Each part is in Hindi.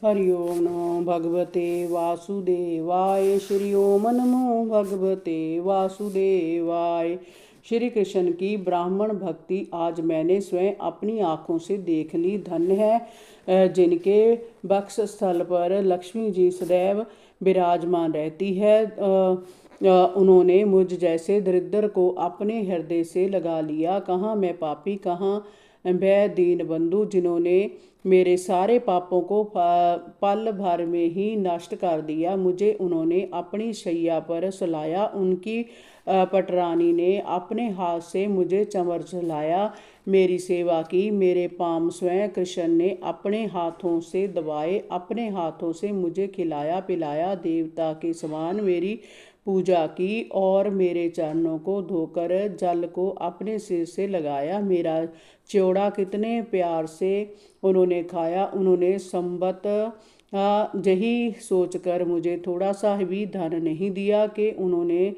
हरि ओम नमो भगवते वासुदेवाय। श्री ओम नमो भगवते वासुदेवाय। श्री कृष्ण की ब्राह्मण भक्ति आज मैंने स्वयं अपनी आँखों से देख ली। धन्य है जिनके बक्ष स्थल पर लक्ष्मी जी सदैव विराजमान रहती है। उन्होंने मुझ जैसे दरिद्र को अपने हृदय से लगा लिया। कहाँ मैं पापी, कहाँ वह दीन बंधु जिन्होंने मेरे सारे पापों को पल भर में ही नष्ट कर दिया। मुझे उन्होंने अपनी शैया पर सुलाया। उनकी पटरानी ने अपने हाथ से मुझे चंवर चलाया, मेरी सेवा की। मेरे पाम स्वयं कृष्ण ने अपने हाथों से दबाए, अपने हाथों से मुझे खिलाया पिलाया। देवता के समान मेरी पूजा की और मेरे चरणों को धोकर जल को अपने सिर से लगाया। मेरा चिवड़ा कितने प्यार से उन्होंने खाया। उन्होंने संबत यही सोचकर मुझे थोड़ा सा भी धन नहीं दिया कि उन्होंने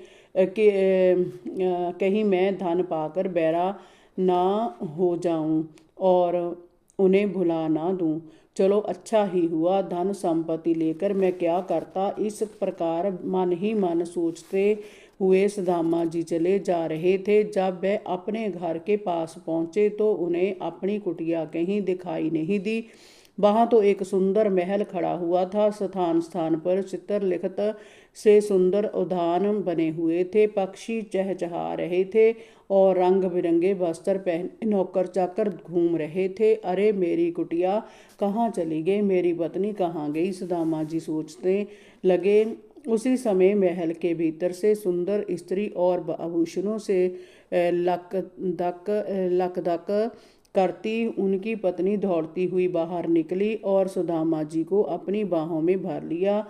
कहीं मैं धन पाकर बैरा ना हो जाऊं और उन्हें भुला ना दूं। चलो अच्छा ही हुआ, धन संपत्ति लेकर मैं क्या करता। इस प्रकार मन ही मन सोचते हुए सुदामा जी चले जा रहे थे। जब वे अपने घर के पास पहुंचे तो उन्हें अपनी कुटिया कहीं दिखाई नहीं दी। वहां तो एक सुंदर महल खड़ा हुआ था। स्थान स्थान पर चित्रलिखित से सुंदर उद्यान बने हुए थे। पक्षी चहचहा रहे थे और रंग बिरंगे वस्त्र पहने नौकर चाकर घूम रहे थे। अरे मेरी कुटिया कहाँ चली गई, मेरी पत्नी कहाँ गई, सुदामा जी सोचते लगे। उसी समय महल के भीतर से सुंदर स्त्री और आभूषणों से लकदक करती उनकी पत्नी दौड़ती हुई बाहर निकली और सुदामा जी को अपनी बाहों में भर लिया।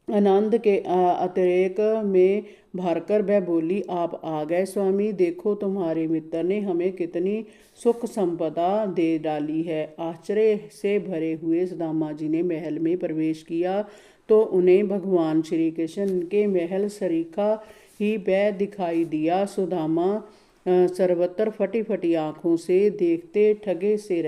आनंद के अतिरेक में भरकर वह बोली, आप आ गए स्वामी। देखो तुम्हारे मित्र ने हमें कितनी सुख संपदा दे डाली है। आश्चर्य से भरे हुए सुदामा जी ने महल में प्रवेश किया तो उन्हें भगवान श्री कृष्ण के महल सरीखा ही वह दिखाई दिया। सुदामा सर्वत्र फटी फटी आंखों से देखते ठगे से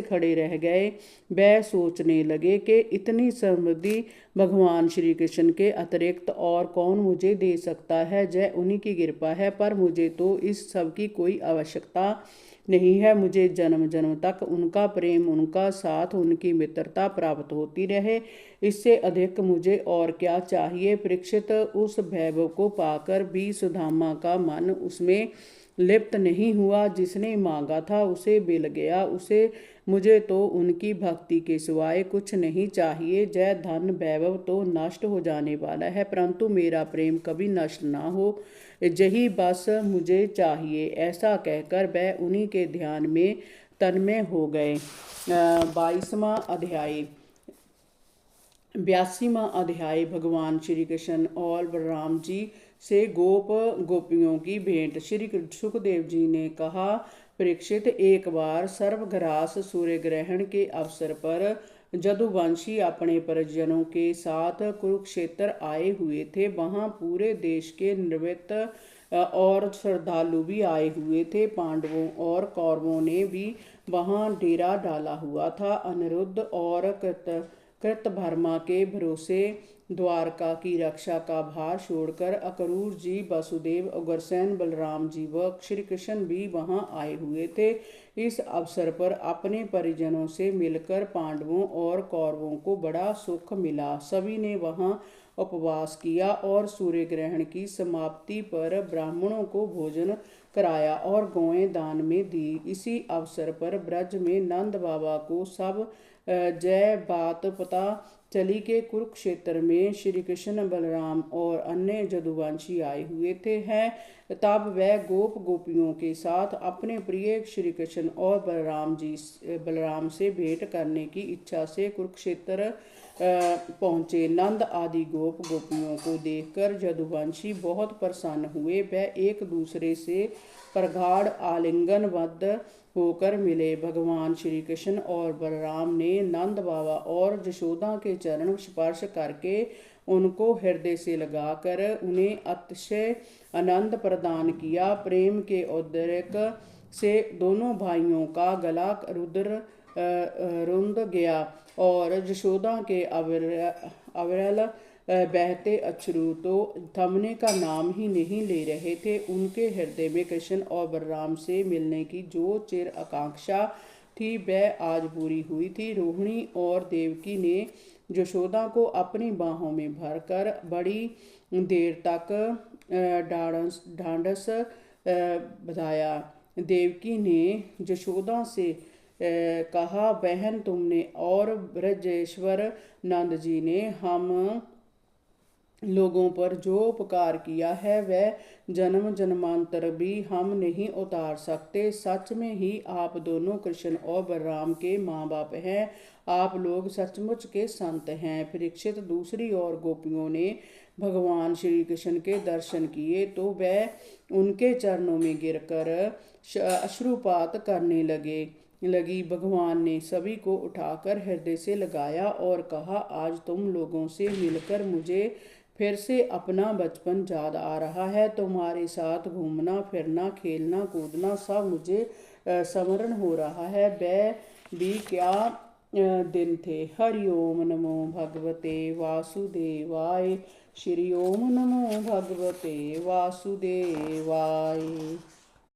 खड़े रह गए। वह सोचने लगे कि इतनी समृद्धि भगवान श्री कृष्ण के अतिरिक्त और कौन मुझे दे सकता है। जय उन्हीं की कृपा है, पर मुझे तो इस सब की कोई आवश्यकता नहीं है। मुझे जन्म जन्म तक उनका प्रेम, उनका साथ, उनकी मित्रता प्राप्त होती रहे। इससे अधिक मुझे और क्या चाहिए। परीक्षित उस वैभव को पाकर भी सुदामा का मन उसमें लिप्त नहीं हुआ। जिसने मांगा था उसे मिल गया। मुझे तो उनकी भक्ति के सिवाय कुछ नहीं चाहिए। जय धन वैभव तो नष्ट हो जाने वाला है, परंतु मेरा प्रेम कभी नष्ट ना हो, यही बस मुझे चाहिए। ऐसा कहकर वह उन्हीं के ध्यान में तन्मय हो गए। 22वां अध्याय 82वां अध्याय भगवान श्री कृष्ण और बलराम जी से गोपियों की भेंट। श्री सुखदेव जी ने कहा, परीक्षित, एक बार सर्वग्रास सूर्य ग्रहण के अवसर पर जदुवंशी अपने परिजनों के साथ कुरुक्षेत्र आए हुए थे। वहां पूरे देश के निवृत्त और श्रद्धालु भी आए हुए थे। पांडवों और कौरवों ने भी वहां डेरा डाला हुआ था। अनिरुद्ध और कृतभर्मा के भरोसे द्वारका की रक्षा का भार छोड़कर अक्रूर जी, वसुदेव, उग्रसेन, बलराम जी व श्री कृष्ण भी वहां आए हुए थे। इस अवसर पर अपने परिजनों से मिलकर पांडवों और कौरवों को बड़ा सुख मिला। सभी ने वहां उपवास किया और सूर्य ग्रहण की समाप्ति पर ब्राह्मणों को भोजन कराया और गौएं दान में दी। इसी अवसर पर ब्रज में नंद बाबा को सब जय बात पता चली कि कुरुक्षेत्र में श्री कृष्ण, बलराम और अन्य जदुवंशी आए हुए थे हैं। तब वह गोपियों के साथ अपने प्रिय श्री कृष्ण और बलराम से भेंट करने की इच्छा से कुरुक्षेत्र पहुँचे। नंद आदि गोपियों को देखकर जदुवंशी बहुत प्रसन्न हुए। वह एक दूसरे से प्रगाढ़ आलिंगनबद्ध होकर मिले। भगवान श्री कृष्ण और बलराम ने नंद बाबा और यशोदा के चरण स्पर्श करके उनको हृदय से लगाकर उन्हें अतिशय आनंद प्रदान किया। प्रेम के उद्रेक से दोनों भाइयों का गला रुद्र रुंध गया और यशोदा के अविरल बहते अश्रु तो थमने का नाम ही नहीं ले रहे थे। उनके हृदय में कृष्ण और बलराम से मिलने की जो चिर आकांक्षा थी वह आज पूरी हुई थी। रोहिणी और देवकी ने यशोदा को अपनी बाहों में भरकर बड़ी देर तक ढांढस बधाया। देवकी ने यशोदा से कहा, बहन तुमने और ब्रजेश्वर नंद जी ने हम लोगों पर जो उपकार किया है वह जन्म जन्मांतर भी हम नहीं उतार सकते। सच में ही आप दोनों कृष्ण और बलराम के माँ बाप हैं। आप लोग सचमुच के संत हैं। परीक्षित दूसरी ओर गोपियों ने भगवान श्री कृष्ण के दर्शन किए तो वह उनके चरणों में गिरकर अश्रुपात करने लगी। भगवान ने सभी को उठाकर हृदय से लगाया और कहा, आज तुम लोगों से मिलकर मुझे फिर से अपना बचपन याद आ रहा है। तुम्हारे साथ घूमना फिरना खेलना कूदना सब मुझे स्मरण हो रहा है। वह भी क्या दिन थे। हरि ओम नमो भगवते वासुदेवाय। श्री ओम नमो भगवते वासुदेवाय।